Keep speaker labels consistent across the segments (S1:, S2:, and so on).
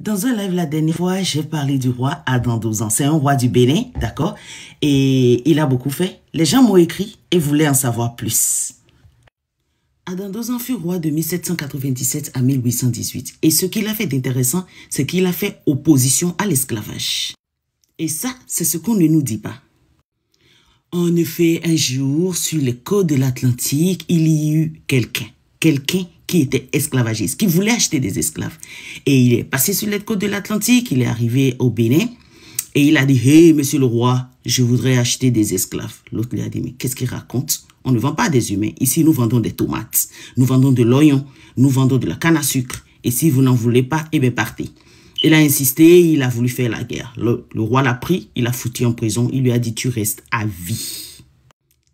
S1: Dans un live la dernière fois, j'ai parlé du roi Adam 12 ans. C'est un roi du Bénin, d'accord? Et il a beaucoup fait. Les gens m'ont écrit et voulaient en savoir plus. Adam 12 ans fut roi de 1797 à 1818. Et ce qu'il a fait d'intéressant, c'est qu'il a fait opposition à l'esclavage. Et ça, c'est ce qu'on ne nous dit pas. En effet, un jour, sur les côtes de l'Atlantique, il y eut quelqu'un qui était esclavagiste, qui voulait acheter des esclaves. Et il est passé sur les côtes de l'Atlantique, il est arrivé au Bénin, et il a dit, « Hey, monsieur le roi, je voudrais acheter des esclaves. » L'autre lui a dit, « Mais qu'est-ce qu'il raconte? On ne vend pas des humains. Ici, nous vendons des tomates, nous vendons de l'oignon, nous vendons de la canne à sucre. Et si vous n'en voulez pas, eh bien, partez. » Il a insisté, il a voulu faire la guerre. Le roi l'a pris, il l'a foutu en prison, il lui a dit, « Tu restes à vie. »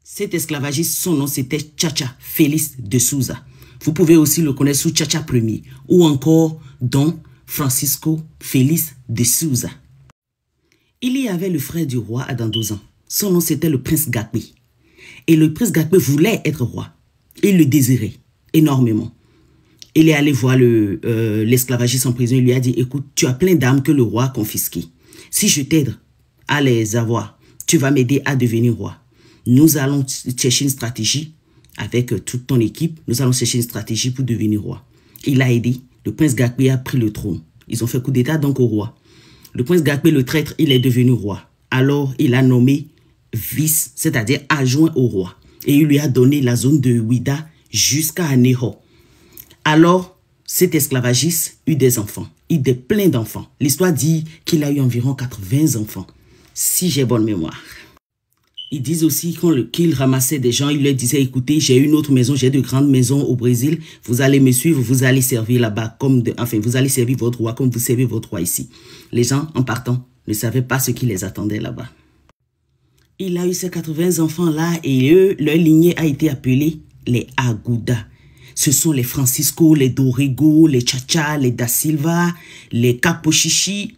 S1: Cet esclavagiste, son nom, c'était Chacha Félix de Souza. Vous pouvez aussi le connaître sous Chacha Ier ou encore Don Francisco Félix de Souza. Il y avait le frère du roi Adam 12 ans. Son nom, c'était le prince Gakwe. Et le prince Gakwe voulait être roi. Il le désirait énormément. Il est allé voir l'esclavagiste en prison. Il lui a dit, écoute, tu as plein d'armes que le roi a confisquées. Si je t'aide à les avoir, tu vas m'aider à devenir roi. Nous allons chercher une stratégie avec toute ton équipe. Nous allons chercher une stratégie pour devenir roi. Il a aidé. Le prince Gakwe a pris le trône. Ils ont fait coup d'état donc au roi. Le prince Gakwe, le traître, il est devenu roi. Alors, il a nommé vice, c'est-à-dire adjoint au roi. Et il lui a donné la zone de Ouida jusqu'à Aného. Alors, cet esclavagiste eut des enfants. Il eut plein d'enfants. L'histoire dit qu'il a eu environ 80 enfants, si j'ai bonne mémoire. Ils disent aussi qu'il ramassait des gens. Il leur disait, écoutez, j'ai une autre maison, j'ai de grandes maisons au Brésil. Vous allez me suivre, vous allez servir là-bas, vous allez servir votre roi comme vous servez votre roi ici. Les gens, en partant, ne savaient pas ce qui les attendait là-bas. Il a eu ces 80 enfants-là et eux, leur lignée a été appelée les Agouda. Ce sont les Francisco, les Dorrego, les Chacha, les Da Silva, les Capochichi.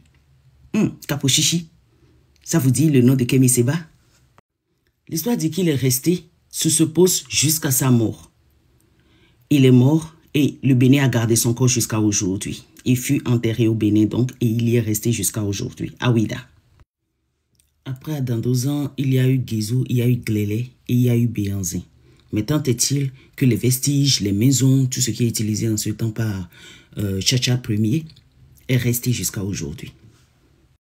S1: Capochichi, ça vous dit le nom de Kemi Seba? L'histoire dit qu'il est resté sous ce poste jusqu'à sa mort. Il est mort et le Bénin a gardé son corps jusqu'à aujourd'hui. Il fut enterré au Bénin donc et il y est resté jusqu'à aujourd'hui, à Ouida. Après Adam 12 ans, il y a eu Guézou, il y a eu Glélé et il y a eu Béanzin. Mais tant est-il que les vestiges, les maisons, tout ce qui est utilisé en ce temps par Chacha Ier est resté jusqu'à aujourd'hui.